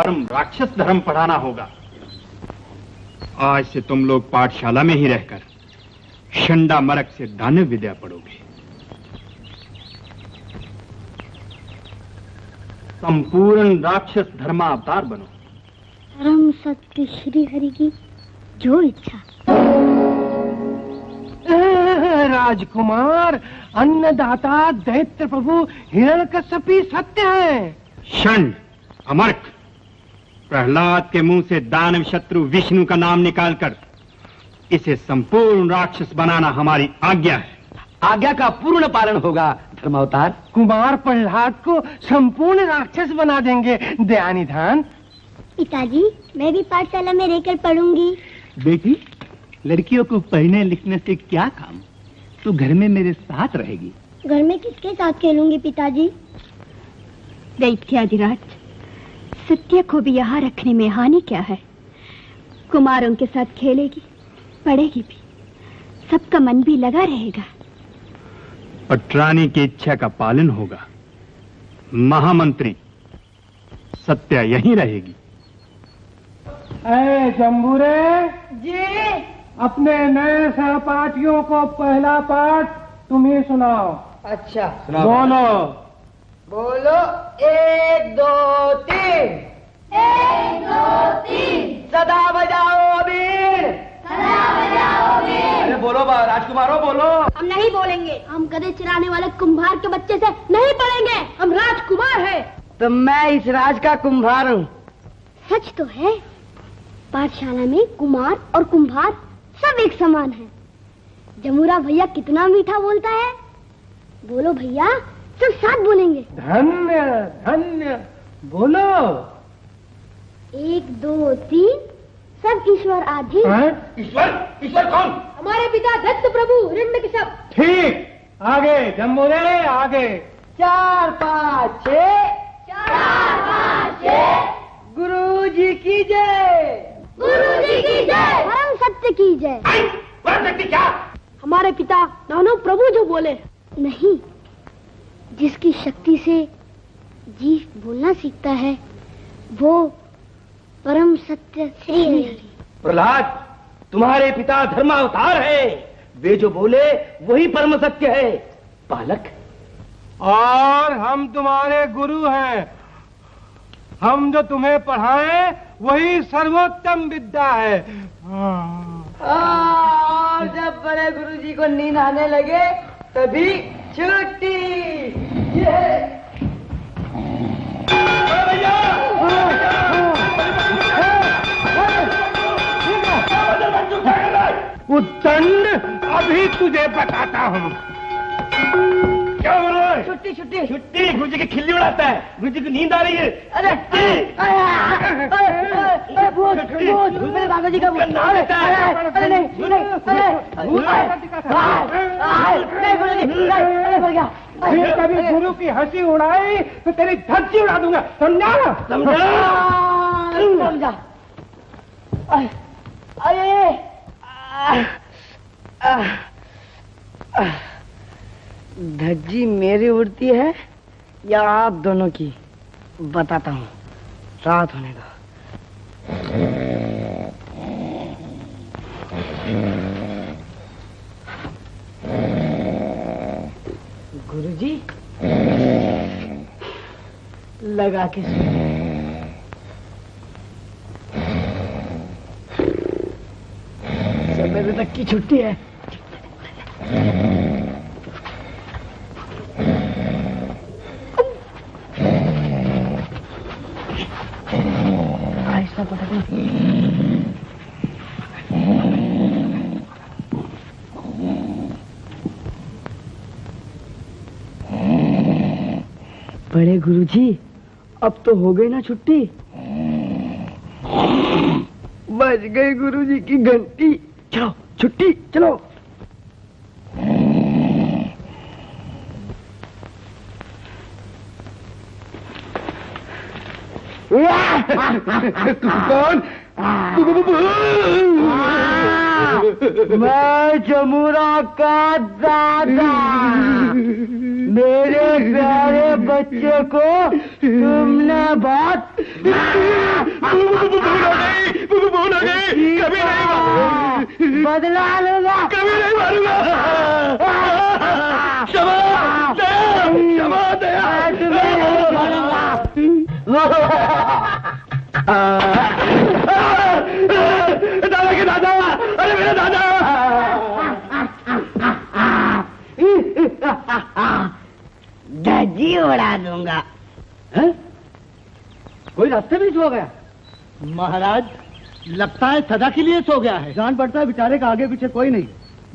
परम राक्षस धर्म पढ़ाना होगा। आज से तुम लोग पाठशाला में ही रहकर शंडा मरक से दानव विद्या पढ़ोगे। संपूर्ण राक्षस धर्मावतार बनो। परम सत्य श्री हरि की जो इच्छा। राजकुमार, अन्नदाता दैत्य प्रभु हिरण्यकश्यपी सत्य है। षंड, अमर्क, प्रहलाद के मुंह से दानव शत्रु विष्णु का नाम निकालकर इसे संपूर्ण राक्षस बनाना हमारी आज्ञा है। आज्ञा का पूर्ण पालन होगा धर्मावतार। कुमार प्रहलाद को संपूर्ण राक्षस बना देंगे दयानिधान। पिताजी, मैं भी पाठशाला में रहकर पढ़ूंगी। बेटी, लड़कियों को पढ़ने लिखने से क्या काम, तू घर में मेरे साथ रहेगी। घर में किसके साथ खेलूंगी पिताजी? दैत्याधिराज, सत्य को भी यहाँ रखने में हानि क्या है? कुमारों के साथ खेलेगी, पढ़ेगी भी, सबका मन भी लगा रहेगा। पटरानी की इच्छा का पालन होगा। महामंत्री, सत्या यहीं रहेगी। ऐ जम्बूरे जी, अपने नए सहपाठियों को पहला पाठ तुम्हें सुनाओ। अच्छा बोलो। बोलो, 1 2 3। 1 2 3। सदा बजाओ अबीर। सदा बजाओ अबीर। अरे बोलो राजकुमारों, बोलो। हम नहीं बोलेंगे। हम गधे चराने वाले कुम्हार के बच्चे से नहीं पढ़ेंगे। हम राजकुमार हैं। तो मैं इस राज का कुम्हार हूँ। सच तो है, पाठशाला में कुमार और कुम्हार सब एक समान है। जमुरा भैया कितना मीठा बोलता है। बोलो भैया, सब साथ बोलेंगे। धन्य धन्य, बोलो। 1 2 3। सब ईश्वर आधीन। ईश्वर? ईश्वर कौन? हमारे पिता दत्त प्रभु हिरण्यकश्यप। ठीक, आगे जम्बूरे, आगे। 4 5 6। 4 5 6। गुरु जी की जय। गुरु जी की जय। परम सत्य की जय। परम सत्य क्या? हमारे पिता दानव प्रभु जो बोले। नहीं, जिसकी शक्ति से जीव बोलना सीखता है वो परम सत्य श्री हरि। प्रहलाद, तुम्हारे पिता धर्मावतार है। वे जो बोले वही परम सत्य है। बालक, और हम तुम्हारे गुरु हैं। हम जो तुम्हें पढ़ाएं वही सर्वोत्तम विद्या है। और जब बड़े गुरु जी को नींद आने लगे तभी छुट्टी। उद्दंड, अभी तुझे बताता हूँ। क्या बोल रहा है? छुट्टी छुट्टी छुट्टी? गुरु जी की खिल्ली उड़ाता है। गुरु जी की नींद आ रही है। अरे मेरे दादाजी का भूत। अरे नहीं फिर कभी गुरु की हंसी उड़ाई तो तेरी धज्जी उड़ा दूंगा, समझा? समझा। अरे धज्जी मेरी उड़ती है या आप दोनों की? बताता हूँ, रात होने दो। गुरुजी, लगा के सवेरे तक की छुट्टी है। आहिस्ता पटक। बड़े गुरुजी, अब तो हो गई ना छुट्टी? बज गई गुरुजी की घंटी। चलो छुट्टी, चलो। कौन? मैं जमुरा का दादा। मेरे प्यारे बच्चे को तुमने बहुत कभी नहीं बदला लूंगा। कभी नहीं मारूंगा। क्षमा दया, क्षमा दया। तुम्हें नहीं छोड़ूंगा। दादा के दादा, अरे मेरे दादा। धज्जी उड़ा दूंगा। हैं? कोई रास्ते में सो गया? महाराज लगता है सदा के लिए सो गया है। जान पड़ता है बेचारे का आगे पीछे कोई नहीं।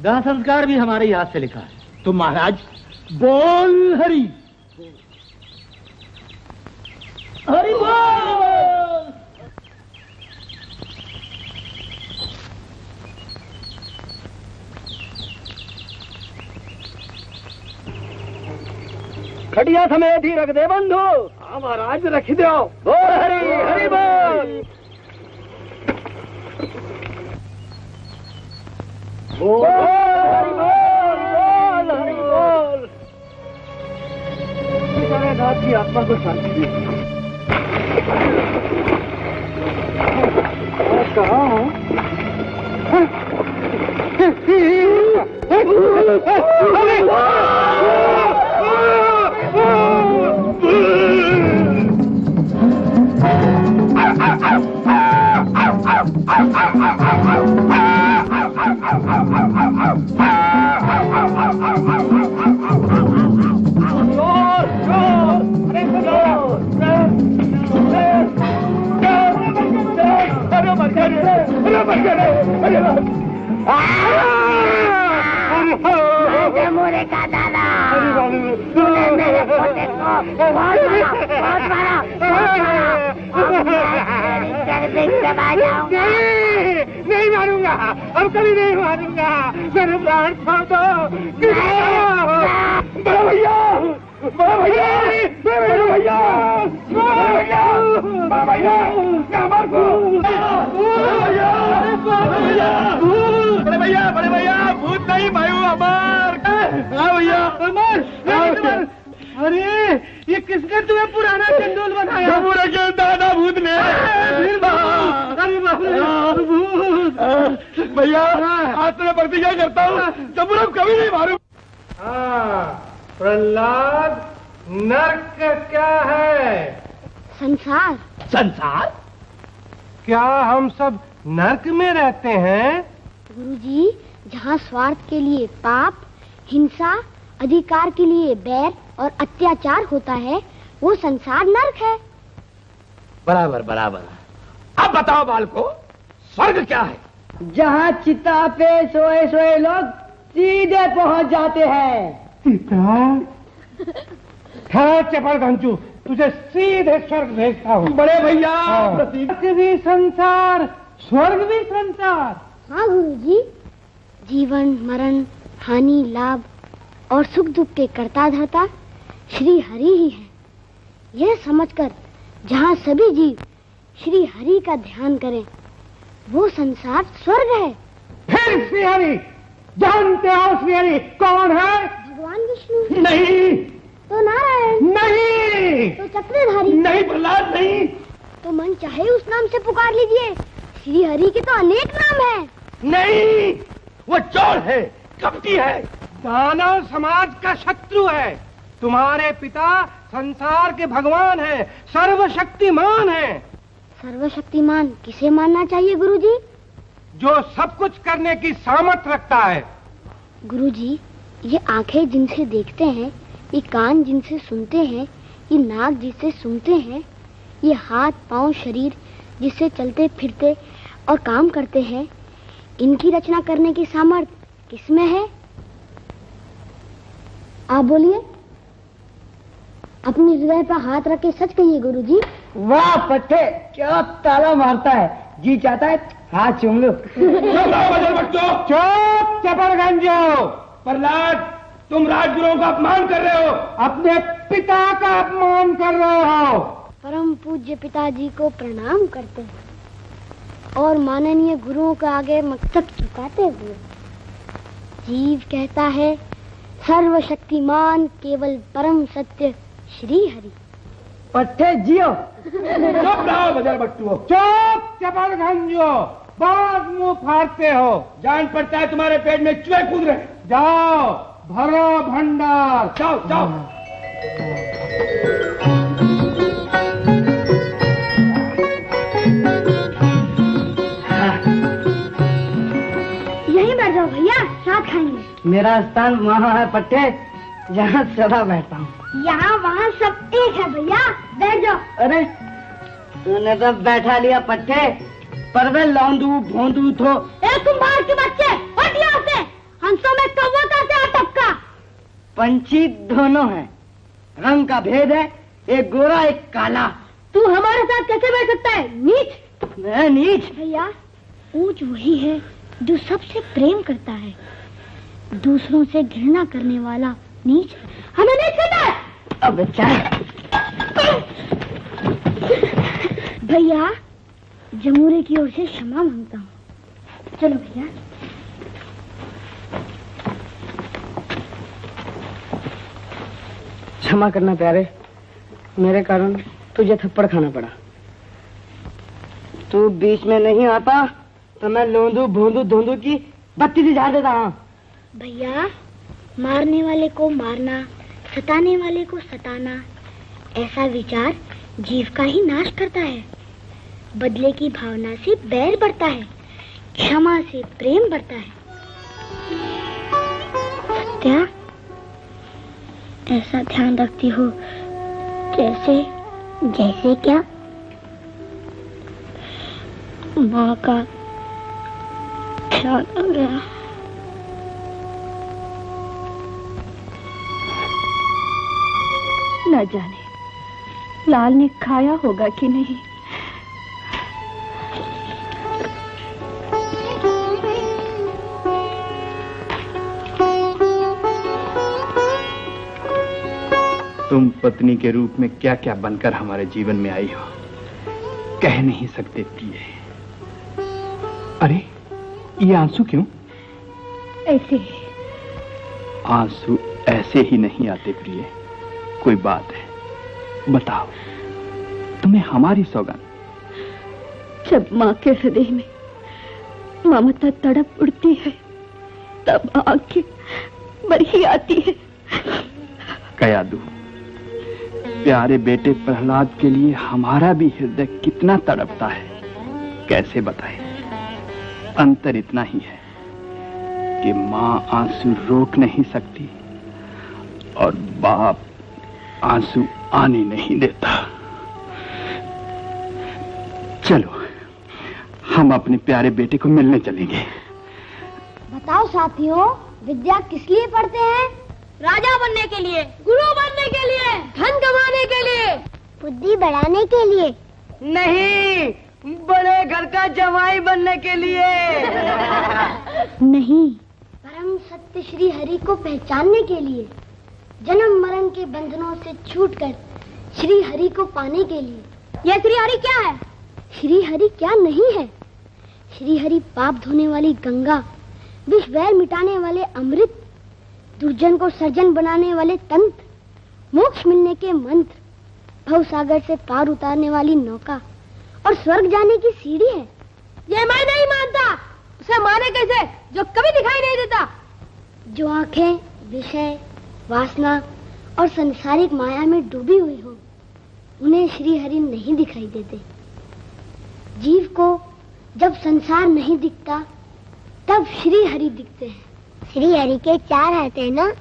दाह संस्कार भी हमारे हाथ से लिखा है। तो महाराज बोल हरि हरि बोल। खटिया समेत ही रख दे बंधु। हाँ महाराज रख दो। बोल हरि हरि बोल। बोल हरि बोल, बोल हरि बोल। नाथ की आत्मा को शांति दी। कहाँ हूँ? जमुरे का दादा, तूने मेरे पोते को बहुत मारा। दबा जाऊंगा। नहीं मारूंगा, अब कभी नहीं मारूंगा। मेरे प्राण छोड़ दो। बड़ा भैया, बड़ा भैया, बड़ा भैया, बड़ा भैया, बड़ा भैया, क्या मार को? बड़े भैया, बड़े भैया, भूत नहीं भाई अमर। हाँ भैया, अमर। अरे ये किसने तुम्हें पुराना चंदोल बनाया? पूरा क्यों दादा भूत ने। अरे भूत भैया, आज तो मैं प्रतिज्ञा करता हूँ जब कभी नहीं मारूं। हाँ प्रहलाद, नर्क क्या है? संसार। संसार? क्या हम सब नर्क में रहते हैं? गुरुजी, जहाँ स्वार्थ के लिए पाप, हिंसा, अधिकार के लिए बैर और अत्याचार होता है, वो संसार नर्क है। बराबर बराबर। अब बताओ बालको, स्वर्ग क्या है? जहाँ चिता पे सोए सोए लोग सीधे पहुँच जाते हैं। हाँ चपड़ गंजू, तुझे सीधे स्वर्ग भेजता हूँ। बड़े भैया, प्रतीक भी संसार, स्वर्ग भी संसार। हाँ गुरुजी, जीवन मरण, हानि लाभ और सुख दुख के कर्ता धर्ता श्री हरि ही है। यह समझकर जहाँ सभी जीव श्री हरि का ध्यान करें, वो संसार स्वर्ग है। फिर श्री हरि, जानते हो श्री हरि कौन है? भगवान विष्णु। नहीं। तो नारायण। नहीं। तो चक्रधारी। नहीं प्रहलाद, नहीं। तो मन चाहे उस नाम से पुकार लीजिए। श्री हरि के तो अनेक नाम हैं। नहीं, वो चोर है, कपटी है, दानव समाज का शत्रु है। तुम्हारे पिता संसार के भगवान हैं, सर्वशक्तिमान हैं। सर्वशक्तिमान किसे मानना चाहिए गुरुजी? जो सब कुछ करने की सामर्थ्य रखता है। गुरुजी, ये आंखें जिनसे देखते हैं, ये कान जिनसे सुनते हैं, ये नाक जिससे सूंघते हैं, ये हाथ पांव शरीर जिससे चलते फिरते और काम करते हैं, इनकी रचना करने की सामर्थ्य किसमें है? आप बोलिए। अपने हृदय पर हाथ रख के सच कहिए गुरुजी। वाह पट्टे, क्या ताला मारता है। जी चाहता है हाथ चूम लो। चुप चपड़गंजो। प्रहलाद, तुम राजगुरुओं का अपमान कर रहे हो, अपने पिता का अपमान कर रहे हो। परम पूज्य पिताजी को प्रणाम करते हैं और माननीय गुरुओं के आगे मस्तक झुकाते हुए जीव कहता है, सर्वशक्तिमान केवल परम सत्य श्री हरि। पट्टे जियो। चुप रहो बजर बट्टुओ। चुप चपड़गंजो। बहुत मुंह फाड़ते हो। जान पड़ता है तुम्हारे पेट में चूहे कूद रहे। जाओ भरो भंडार। जाओ जाओ। यहीं बैठ जाओ भैया, साथ खाएंगे। मेरा स्थान वहाँ है पट्टे, जहाँ सदा बैठता हूँ। यहाँ वहाँ सब एक है भैया, बैठ जाओ। अरे तूने तो बैठा लिया पट्टे, पर वे लौंदू भोंदू थो। ए कुम्हार के बच्चे, हट यहाँ से। हंसों में कौवा कैसे अटपका? पंछी दोनों हैं, रंग का भेद है, एक गोरा एक काला। तू हमारे साथ कैसे बैठ सकता है, नीच? मैं नीच? भैया, ऊंच वही है जो सबसे प्रेम करता है, दूसरों से घृणा करने वाला नीच हमें नीच कहता है। अब चाहे भैया, जमूरे की ओर से क्षमा मांगता हूँ। चलो भैया। क्षमा करना प्यारे, मेरे कारण तुझे थप्पड़ खाना पड़ा। तू बीच में नहीं आता तो मैं लोंदू भोंदू धोंदू की बत्ती से झाड़ देता। हाँ भैया, मारने वाले को मारना, सताने वाले को सताना, ऐसा विचार जीव का ही नाश करता है। बदले की भावना से बैर बढ़ता है, क्षमा से प्रेम बढ़ता है। सत्या, ऐसा ध्यान रखती हो जैसे जैसे क्या? माँ का ख्याल आ गया। न जाने लाल ने खाया होगा कि नहीं। तुम पत्नी के रूप में क्या क्या बनकर हमारे जीवन में आई हो, कह नहीं सकते प्रिय। अरे ये आंसू क्यों? ऐसे ही। आंसू ऐसे ही नहीं आते प्रिय, कोई बात है, बताओ। तुम्हें हमारी सौगंध। जब माँ के हृदय में ममता तड़प उठती है, तब आंखें बरही आती है। कयादू, प्यारे बेटे प्रहलाद के लिए हमारा भी हृदय कितना तड़पता है, कैसे बताएं। अंतर इतना ही है कि माँ आंसू रोक नहीं सकती और बाप आंसू आने नहीं देता। चलो हम अपने प्यारे बेटे को मिलने चलेंगे। बताओ साथियों, विद्या किस लिए पढ़ते हैं? राजा बनने के लिए, गुरु बनने के लिए, धन कमाने के लिए, बुद्धि बढ़ाने के लिए नहीं, बड़े घर का जमाई बनने के लिए। नहीं, परम सत्य श्री हरि को पहचानने के लिए, जन्म मरण के बंधनों से छूटकर श्री हरि को पाने के लिए। यह श्री हरि क्या है? श्री हरि क्या नहीं है? श्री हरि पाप धोने वाली गंगा, विष वैर मिटाने वाले अमृत, दुर्जन को सर्जन बनाने वाले तंत्र, मोक्ष मिलने के मंत्र, भव सागर से पार उतारने वाली नौका और स्वर्ग जाने की सीढ़ी है। ये मैं नहीं मानता। उसे माने कैसे जो कभी दिखाई नहीं देता? जो आंखें विषय, वासना और संसारिक माया में डूबी हुई हो, उन्हें श्री हरि नहीं दिखाई देते। जीव को जब संसार नहीं दिखता, तब श्री हरि दिखते हैं। श्री हरि के 4 हाथ है ना?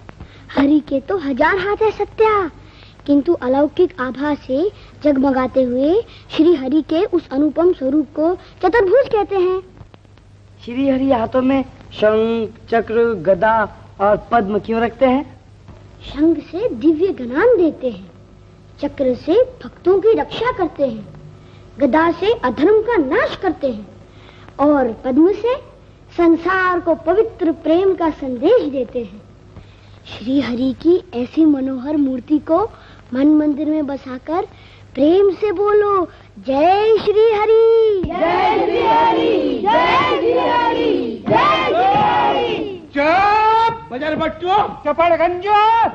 हरि के तो 1000 हाथ है सत्या, किंतु अलौकिक आभा से जगमगाते हुए श्री हरि के उस अनुपम स्वरूप को चतुर्भुज कहते हैं। श्री हरि हाथों में शंख, चक्र, गदा और पद्म क्यों रखते हैं? शंख से दिव्य ज्ञान देते हैं, चक्र से भक्तों की रक्षा करते हैं, गदा से अधर्म का नाश करते हैं और पद्म से संसार को पवित्र प्रेम का संदेश देते हैं। श्री हरि की ऐसी मनोहर मूर्ति को मन मंदिर में बसाकर प्रेम से बोलो, जय श्री हरि, जय श्री हरि, जय श्री हरि, जय श्री हरि। चुप बजर बट्टू, चपड़ गंजो।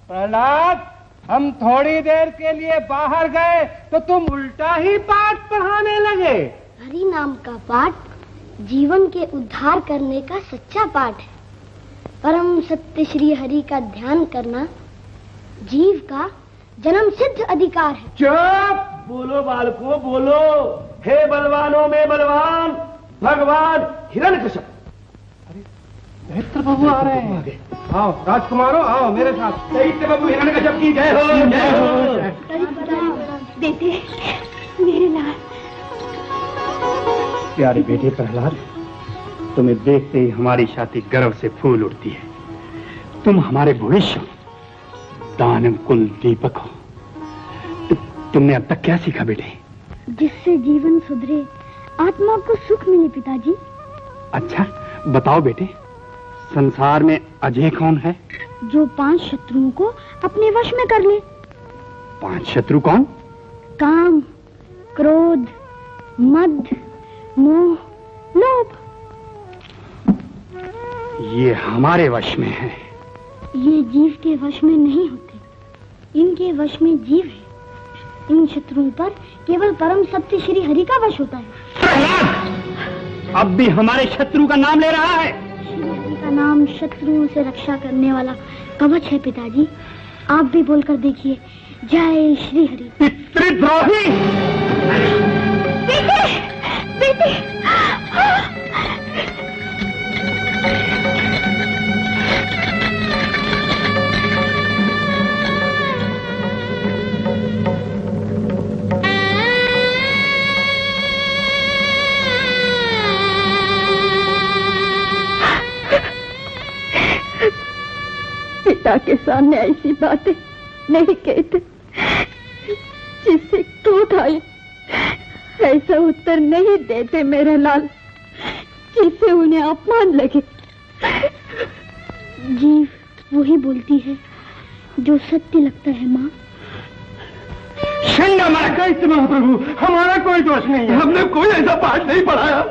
प्रहलाद, हम थोड़ी देर के लिए बाहर गए तो तुम उल्टा ही पाठ पढ़ाने लगे। हरि नाम का पाठ जीवन के उद्धार करने का सच्चा पाठ है। परम सत्य श्री हरि का ध्यान करना जीव का जन्म सिद्ध अधिकार है। चुप! बोलो बालकों, बोलो। हे बलवानों में बलवान भगवान हिरण्यकश्यप। दैत्य बाबू आ रहे हैं। आओ राजकुमारों, आओ मेरे साथ। दैत्य बाबू हिरण्यकश्यप की जय हो, जय हो। बेटे, मेरे लाल। प्यारे बेटे प्रहलाद, तुम्हें देखते ही हमारी छाती गर्व से फूल उठती है। तुम हमारे भविष्य हो, दानव कुल दीपक हो। तुमने अब तक क्या सीखा बेटे? जिससे जीवन सुधरे, आत्मा को सुख मिले पिताजी। अच्छा बताओ बेटे, संसार में अजय कौन है? जो 5 शत्रुओं को अपने वश में कर ले। 5 शत्रु कौन? काम, क्रोध, मद, मोह, लोभ। ये हमारे वश में है। ये जीव के वश में नहीं होते, इनके वश में जीव है। इन शत्रुओं पर केवल परम सत्य श्री हरि का वश होता है। प्रहलाद, अब भी हमारे शत्रु का नाम ले रहा है। श्री हरि का नाम शत्रुओं से रक्षा करने वाला कवच है पिताजी। आप भी बोलकर देखिए, जय श्री हरि। पितृद्रोही! बेटे, बेटे। पिता के सामने ऐसी बातें नहीं कहते जिससे क्रोध आए। ऐसा उत्तर नहीं देते मेरे लाल, जिससे उन्हें अपमान लगे। जीव वही बोलती है जो सत्य लगता है माँ। कैसे महाप्रभु, हमारा कोई दोष नहीं है। हमने कोई ऐसा पाठ नहीं पढ़ाया।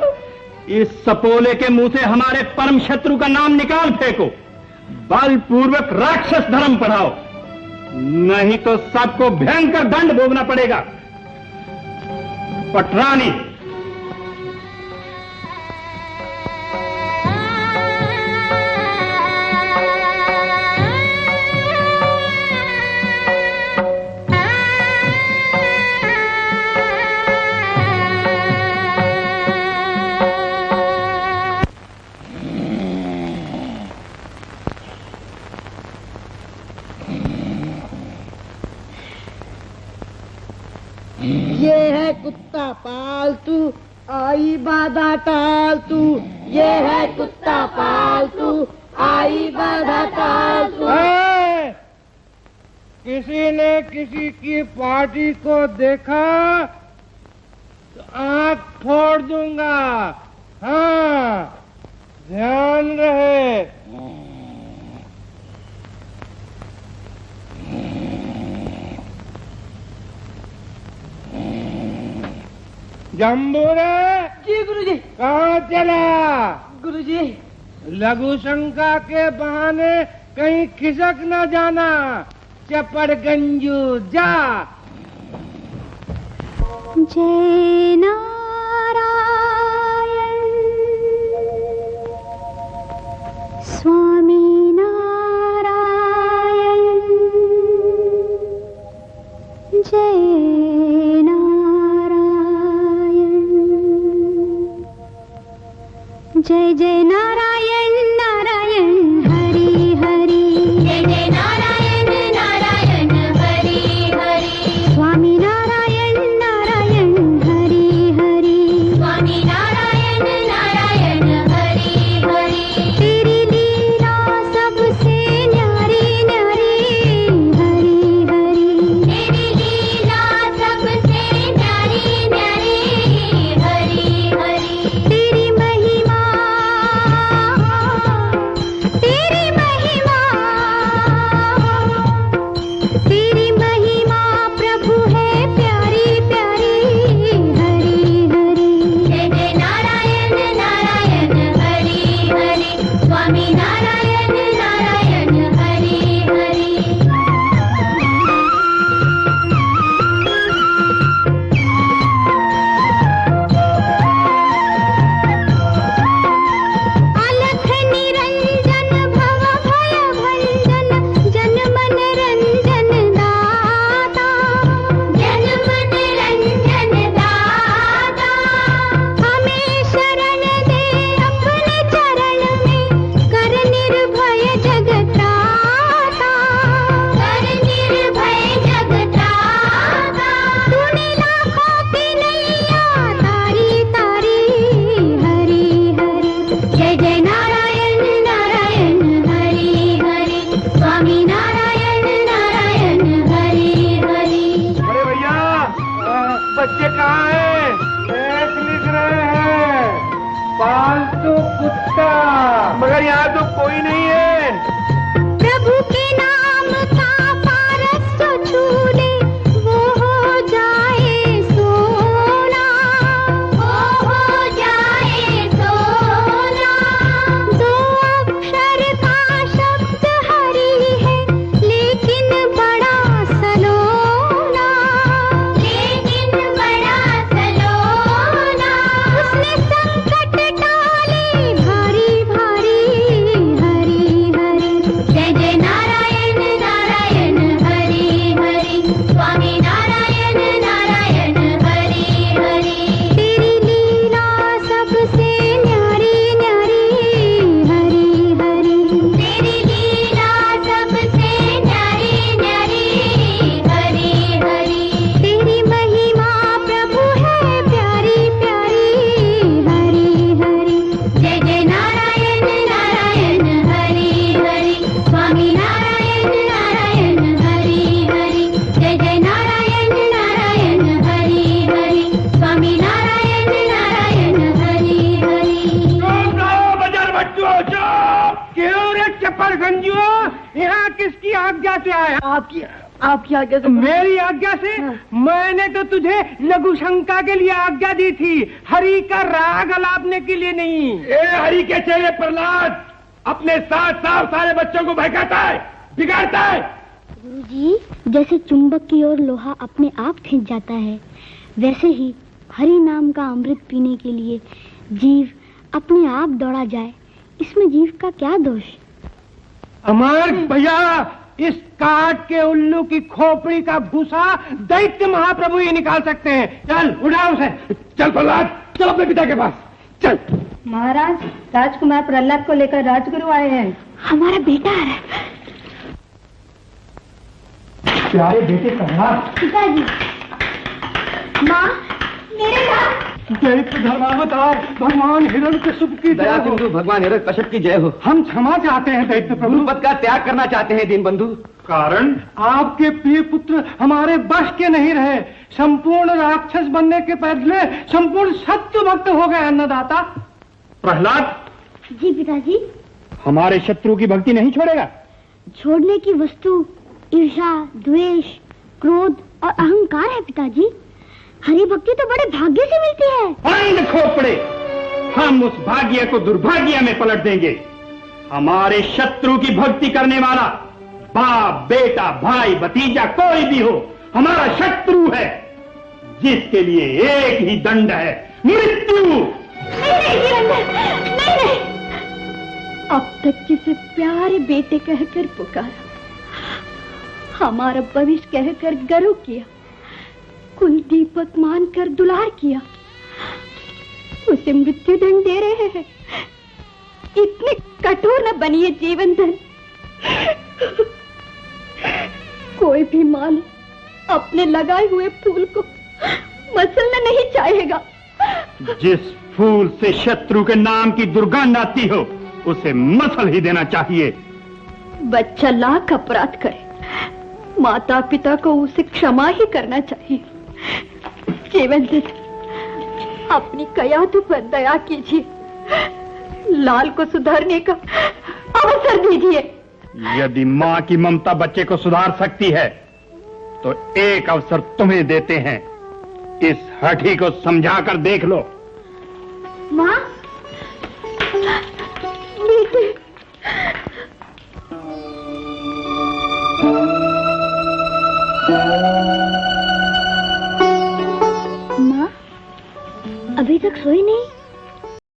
इस सपोले के मुंह से हमारे परम शत्रु का नाम निकाल फेंको। बलपूर्वक राक्षस धर्म पढ़ाओ, नहीं तो सबको भयंकर दंड भोगना पड़ेगा। पटरानी, ये है कुत्ता पालतू, आई बाधा टालतू। ये है कुत्ता पालतू, आई बाधा टालतू। किसी ने किसी की पार्टी को देखा तो आंख फोड़ दूंगा। हाँ, ध्यान रहे। जम्बूरे! जी गुरुजी। कहाँ चला? गुरुजी, लघु शंका के बहाने कहीं खिसक न जाना। चपड़ गंजू जा। जय नारायण, स्वामी नारायण। जय जय जय नारायण नारायण हरि हरि। जय जय नारायण नारायण हरि हरि। स्वामी नारायण नारायण हरि हरि। स्वामी नारायण नारायण हरि हरि। तेरी लीला सबसे न्यारी न्यारी हरि हरि। तेरी लीला सबसे न्यारी न्यारी हरि हरि। तेरी महिमा गंजुआ, यहाँ किसकी आज्ञा से आया? आपकी आज्ञा से। मेरी आज्ञा से? मैंने तो तुझे लघु शंका के लिए आज्ञा दी थी, हरि का राग अलापने के लिए नहीं। ए हरि के चेले प्रहलाद अपने साथ साथ सारे बच्चों को बहकाता है, बिगाड़ता है। गुरुजी, जैसे चुंबक की ओर लोहा अपने आप खिंच जाता है, वैसे ही हरि नाम का अमृत पीने के लिए जीव अपने आप दौड़ा जाए, इसमें जीव का क्या दोष? अमर भैया, इस काट के उल्लू की खोपड़ी का भूसा दैत्य महाप्रभु ही निकाल सकते हैं। चल उठाओ उसे। चल प्रहलाद, चल अपने पिता के पास चल। महाराज, राजकुमार प्रहलाद को लेकर राजगुरु आए हैं। हमारा बेटा आ रहा है। प्यारे बेटे प्रहलाद। पिताजी, माँ, मेरे साथ। दैत्य धर्मावतार भगवान हिरण्यकशिप की दया जय हो। सिंधु भगवान हिरण्यकश्यप की जय हो। हम क्षमा चाहते हैं दैत्य प्रभु। पद का त्याग करना चाहते हैं दीनबंधु। कारण आपके प्रिय पुत्र हमारे बश के नहीं रहे। संपूर्ण राक्षस बनने के पहले संपूर्ण सत्य भक्त हो गए अन्नदाता। प्रहलाद, जी पिताजी। हमारे शत्रु की भक्ति नहीं छोड़ेगा? छोड़ने की वस्तु ईर्ष्या, द्वेष, क्रोध और अहंकार है पिताजी। हरि भक्ति तो बड़े भाग्य से मिलती है। अंध खोपड़े, हम उस भाग्य को दुर्भाग्य में पलट देंगे। हमारे शत्रु की भक्ति करने वाला बाप, बेटा, भाई, भतीजा कोई भी हो, हमारा शत्रु है, जिसके लिए एक ही दंड है, मृत्यु। नहीं। अब तक जिसे प्यारे बेटे कहकर पुकारा, हमारा भविष्य कहकर गर्व किया, कुल दीपक मानकर दुलार किया, उसे मृत्यु दंड दे रहे हैं। इतने कठोर न बनिए जीवन धन। कोई भी माली अपने लगाए हुए फूल को मसलना नहीं चाहेगा। जिस फूल से शत्रु के नाम की दुर्गंध आती हो, उसे मसल ही देना चाहिए। बच्चा लाख अपराध करे, माता पिता को उसे क्षमा ही करना चाहिए। जीवन धन, अपनी कयातों पर दया कीजिए, लाल को सुधारने का अवसर दीजिए। यदि माँ की ममता बच्चे को सुधार सकती है, तो एक अवसर तुम्हें देते हैं। इस हठी को समझा कर देख लो। माँ, बेटे। माँ, अभी तक सोई नहीं?